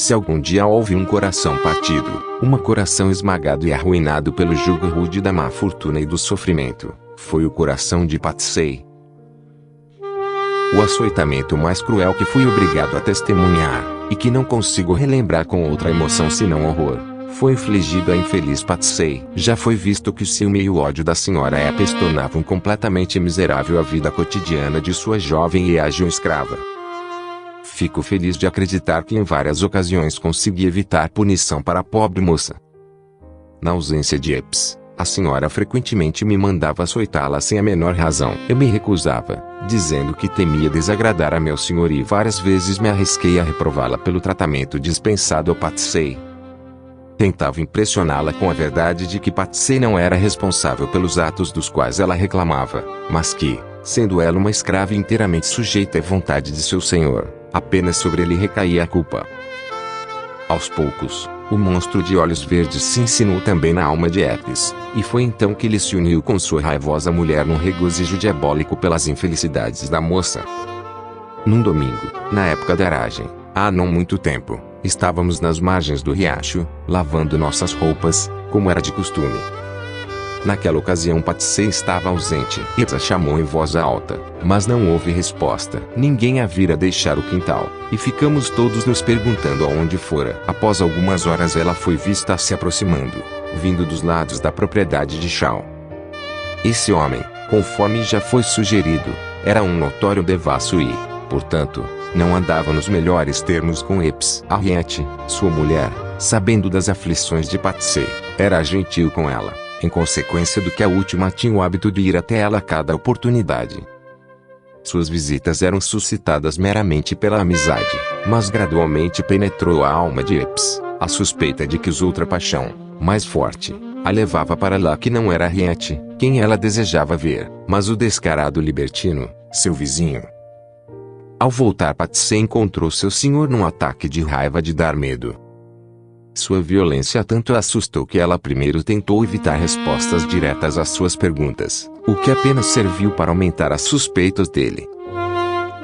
Se algum dia houve um coração partido, um coração esmagado e arruinado pelo jugo rude da má fortuna e do sofrimento, foi o coração de Patsy. O açoitamento mais cruel que fui obrigado a testemunhar, e que não consigo relembrar com outra emoção senão horror, foi infligido à infeliz Patsy. Já foi visto que o ciúme e o ódio da senhora Epps tornavam completamente miserável a vida cotidiana de sua jovem e ágil escrava. Fico feliz de acreditar que em várias ocasiões consegui evitar punição para a pobre moça. Na ausência de Epps, a senhora frequentemente me mandava açoitá-la sem a menor razão. Eu me recusava, dizendo que temia desagradar a meu senhor, e várias vezes me arrisquei a reprová-la pelo tratamento dispensado a Patsy. Tentava impressioná-la com a verdade de que Patsy não era responsável pelos atos dos quais ela reclamava, mas que, sendo ela uma escrava inteiramente sujeita à vontade de seu senhor, apenas sobre ele recaía a culpa. Aos poucos, o monstro de olhos verdes se insinuou também na alma de Epps, e foi então que ele se uniu com sua raivosa mulher num regozijo diabólico pelas infelicidades da moça. Num domingo, na época da aragem, há não muito tempo, estávamos nas margens do riacho, lavando nossas roupas, como era de costume. Naquela ocasião Patsy estava ausente. Epps a chamou em voz alta, mas não houve resposta. Ninguém a vira deixar o quintal, e ficamos todos nos perguntando aonde fora. Após algumas horas ela foi vista se aproximando, vindo dos lados da propriedade de Shaw. Esse homem, conforme já foi sugerido, era um notório devasso e, portanto, não andava nos melhores termos com Epps. Harriet, sua mulher, sabendo das aflições de Patsy, era gentil com ela, em consequência do que a última tinha o hábito de ir até ela a cada oportunidade. Suas visitas eram suscitadas meramente pela amizade, mas gradualmente penetrou a alma de Epps a suspeita de que os outra paixão, mais forte, a levava para lá, que não era Harriet, quem ela desejava ver, mas o descarado libertino, seu vizinho. Ao voltar, Patsy encontrou seu senhor num ataque de raiva de dar medo. Sua violência tanto a assustou que ela primeiro tentou evitar respostas diretas às suas perguntas, o que apenas serviu para aumentar as suspeitas dele.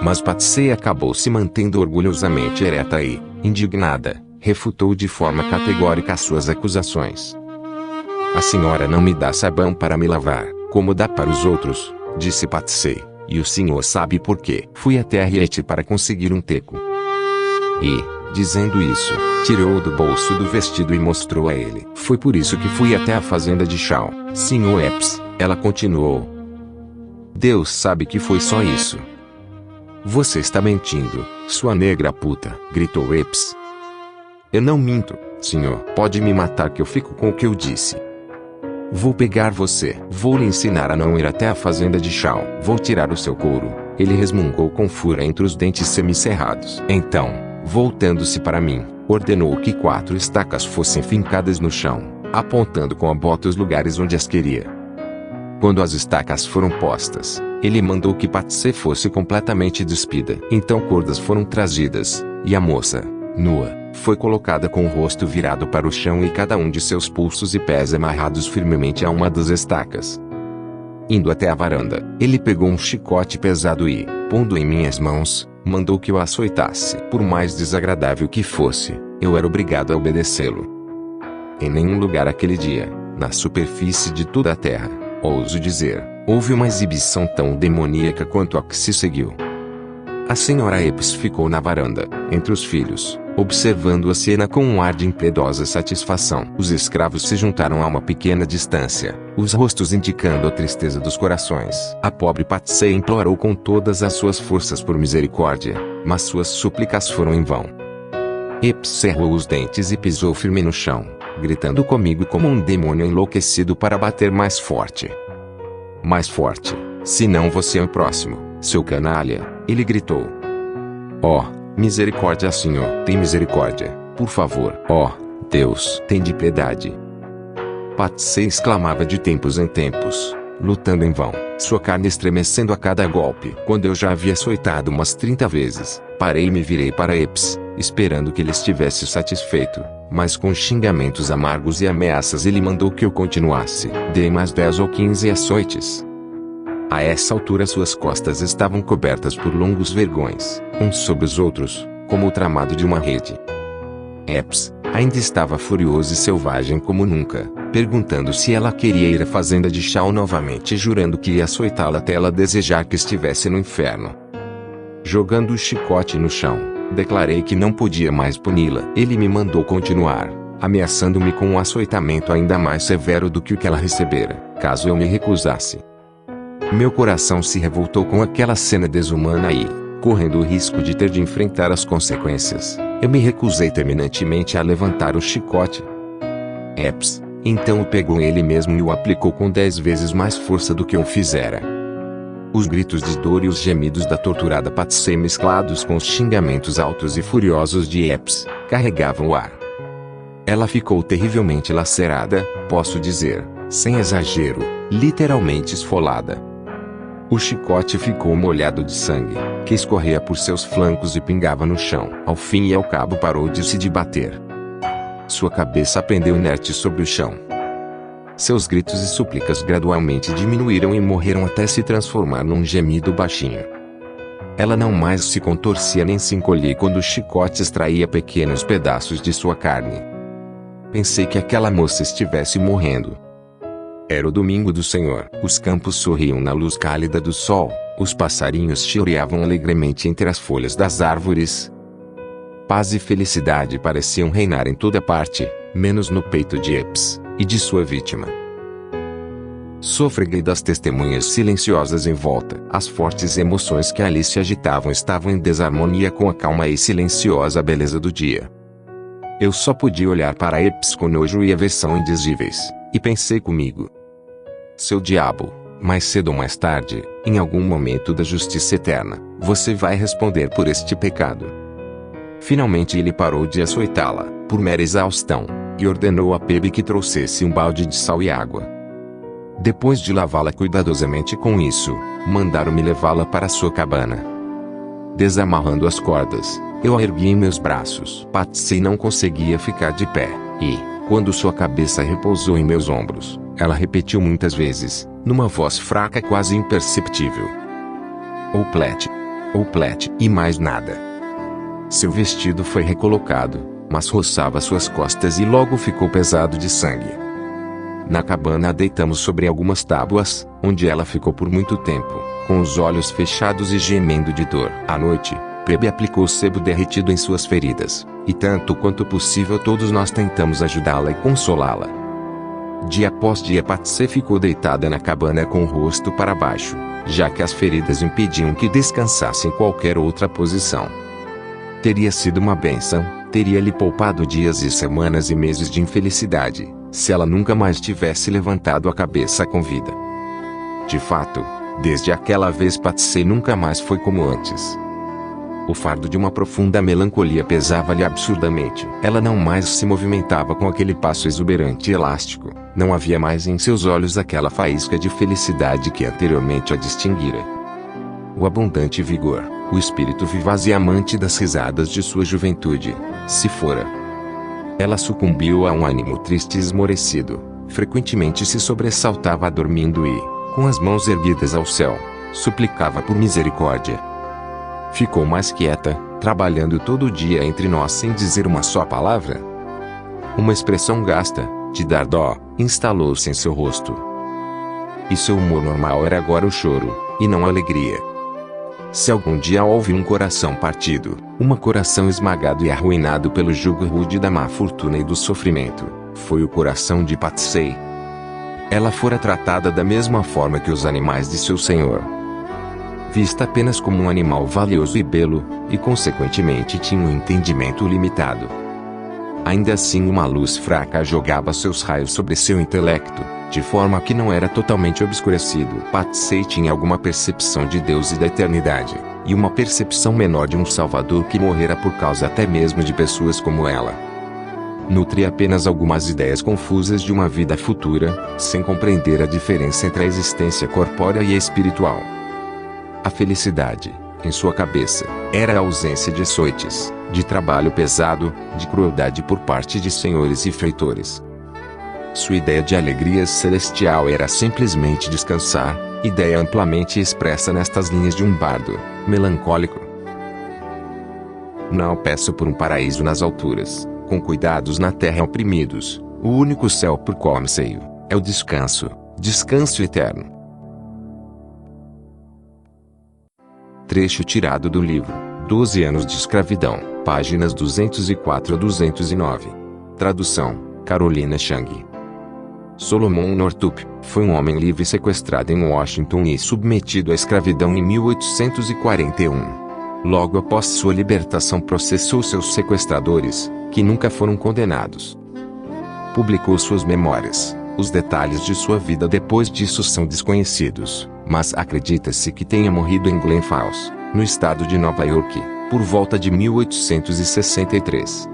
Mas Patsy acabou se mantendo orgulhosamente ereta e, indignada, refutou de forma categórica as suas acusações. A senhora não me dá sabão para me lavar, como dá para os outros, disse Patsy, e o senhor sabe por quê. Fui até Harriet para conseguir um teco. E, dizendo isso, tirou do bolso do vestido e mostrou a ele. Foi por isso que fui até a fazenda de Shaw, Sr. Epps, ela continuou. Deus sabe que foi só isso. Você está mentindo, sua negra puta, gritou Epps. Eu não minto, senhor. Pode me matar que eu fico com o que eu disse. Vou pegar você. Vou lhe ensinar a não ir até a fazenda de Shaw. Vou tirar o seu couro. Ele resmungou com fúria entre os dentes semicerrados. Então, voltando-se para mim, ordenou que 4 estacas fossem fincadas no chão, apontando com a bota os lugares onde as queria. Quando as estacas foram postas, ele mandou que Patsy fosse completamente despida. Então cordas foram trazidas, e a moça, nua, foi colocada com o rosto virado para o chão e cada um de seus pulsos e pés amarrados firmemente a uma das estacas. Indo até a varanda, ele pegou um chicote pesado e, pondo em minhas mãos, mandou que eu açoitasse. Por mais desagradável que fosse, eu era obrigado a obedecê-lo. Em nenhum lugar aquele dia, na superfície de toda a terra, ouso dizer, houve uma exibição tão demoníaca quanto a que se seguiu. A senhora Epps ficou na varanda, entre os filhos, observando a cena com um ar de impiedosa satisfação. Os escravos se juntaram a uma pequena distância, os rostos indicando a tristeza dos corações. A pobre Patsy implorou com todas as suas forças por misericórdia, mas suas súplicas foram em vão. Epps cerrou os dentes e pisou firme no chão, gritando comigo como um demônio enlouquecido para bater mais forte. Mais forte, senão você é o próximo, seu canalha, ele gritou. Oh, misericórdia, senhor, tem misericórdia, por favor. Oh, Deus, tem de piedade. Patsy exclamava de tempos em tempos, lutando em vão, sua carne estremecendo a cada golpe. Quando eu já havia açoitado umas 30 vezes, parei e me virei para Epps, esperando que ele estivesse satisfeito, mas com xingamentos amargos e ameaças ele mandou que eu continuasse. Dei mais 10 ou 15 açoites. A essa altura suas costas estavam cobertas por longos vergões, uns sobre os outros, como o tramado de uma rede. Epps ainda estava furioso e selvagem como nunca, perguntando se ela queria ir à fazenda de Shaw novamente, jurando que ia açoitá-la até ela desejar que estivesse no inferno. Jogando o chicote no chão, declarei que não podia mais puni-la. Ele me mandou continuar, ameaçando-me com um açoitamento ainda mais severo do que o que ela recebera, caso eu me recusasse. Meu coração se revoltou com aquela cena desumana e, correndo o risco de ter de enfrentar as consequências, eu me recusei terminantemente a levantar o chicote. Epps, então o pegou ele mesmo e o aplicou com 10 vezes mais força do que eu fizera. Os gritos de dor e os gemidos da torturada Patsy, mesclados com os xingamentos altos e furiosos de Epps, carregavam o ar. Ela ficou terrivelmente lacerada, posso dizer, sem exagero, literalmente esfolada. O chicote ficou molhado de sangue, que escorria por seus flancos e pingava no chão. Ao fim e ao cabo parou de se debater. Sua cabeça pendeu inerte sobre o chão. Seus gritos e súplicas gradualmente diminuíram e morreram até se transformar num gemido baixinho. Ela não mais se contorcia nem se encolhia quando o chicote extraía pequenos pedaços de sua carne. Pensei que aquela moça estivesse morrendo. Era o domingo do Senhor. Os campos sorriam na luz cálida do sol, os passarinhos chileavam alegremente entre as folhas das árvores. Paz e felicidade pareciam reinar em toda parte, menos no peito de Epps e de sua vítima. Sôfrega das testemunhas silenciosas em volta. As fortes emoções que ali se agitavam estavam em desarmonia com a calma e silenciosa beleza do dia. Eu só podia olhar para Epps com nojo e aversão indizíveis, e pensei comigo: seu diabo, mais cedo ou mais tarde, em algum momento da justiça eterna, você vai responder por este pecado. Finalmente ele parou de açoitá-la, por mera exaustão, e ordenou a Phoebe que trouxesse um balde de sal e água. Depois de lavá-la cuidadosamente com isso, mandaram-me levá-la para sua cabana. Desamarrando as cordas, eu a ergui em meus braços. Patsy não conseguia ficar de pé, e, quando sua cabeça repousou em meus ombros, ela repetiu muitas vezes, numa voz fraca quase imperceptível: Ouplet, e mais nada. Seu vestido foi recolocado, mas roçava suas costas e logo ficou pesado de sangue. Na cabana a deitamos sobre algumas tábuas, onde ela ficou por muito tempo, com os olhos fechados e gemendo de dor. À noite, Phoebe aplicou sebo derretido em suas feridas, e tanto quanto possível todos nós tentamos ajudá-la e consolá-la. Dia após dia Patsy ficou deitada na cabana com o rosto para baixo, já que as feridas impediam que descansasse em qualquer outra posição. Teria sido uma bênção, teria lhe poupado dias e semanas e meses de infelicidade, se ela nunca mais tivesse levantado a cabeça com vida. De fato, desde aquela vez Patsy nunca mais foi como antes. O fardo de uma profunda melancolia pesava-lhe absurdamente. Ela não mais se movimentava com aquele passo exuberante e elástico. Não havia mais em seus olhos aquela faísca de felicidade que anteriormente a distinguira. O abundante vigor, o espírito vivaz e amante das risadas de sua juventude, se fora. Ela sucumbiu a um ânimo triste e esmorecido. Frequentemente se sobressaltava dormindo e, com as mãos erguidas ao céu, suplicava por misericórdia. Ficou mais quieta, trabalhando todo o dia entre nós sem dizer uma só palavra. Uma expressão gasta, de dar dó, instalou-se em seu rosto. E seu humor normal era agora o choro, e não a alegria. Se algum dia houve um coração partido, um coração esmagado e arruinado pelo jugo rude da má fortuna e do sofrimento, foi o coração de Patsy. Ela fora tratada da mesma forma que os animais de seu senhor. Vista apenas como um animal valioso e belo, e consequentemente tinha um entendimento limitado. Ainda assim uma luz fraca jogava seus raios sobre seu intelecto, de forma que não era totalmente obscurecido. Patsy tinha alguma percepção de Deus e da eternidade, e uma percepção menor de um Salvador que morrera por causa até mesmo de pessoas como ela. Nutria apenas algumas ideias confusas de uma vida futura, sem compreender a diferença entre a existência corpórea e a espiritual. A felicidade, em sua cabeça, era a ausência de açoites, de trabalho pesado, de crueldade por parte de senhores e feitores. Sua ideia de alegria celestial era simplesmente descansar, ideia amplamente expressa nestas linhas de um bardo, melancólico. Não peço por um paraíso nas alturas, com cuidados na terra oprimidos, o único céu por qual anseio é o descanso, descanso eterno. Trecho tirado do livro 12 anos de escravidão, páginas 204 a 209. Tradução: Carolina Chang. Solomon Northup foi um homem livre sequestrado em Washington e submetido à escravidão em 1841. Logo após sua libertação, processou seus sequestradores, que nunca foram condenados. Publicou suas memórias. Os detalhes de sua vida depois disso são desconhecidos, mas acredita-se que tenha morrido em Glen Falls, no estado de Nova York, por volta de 1863.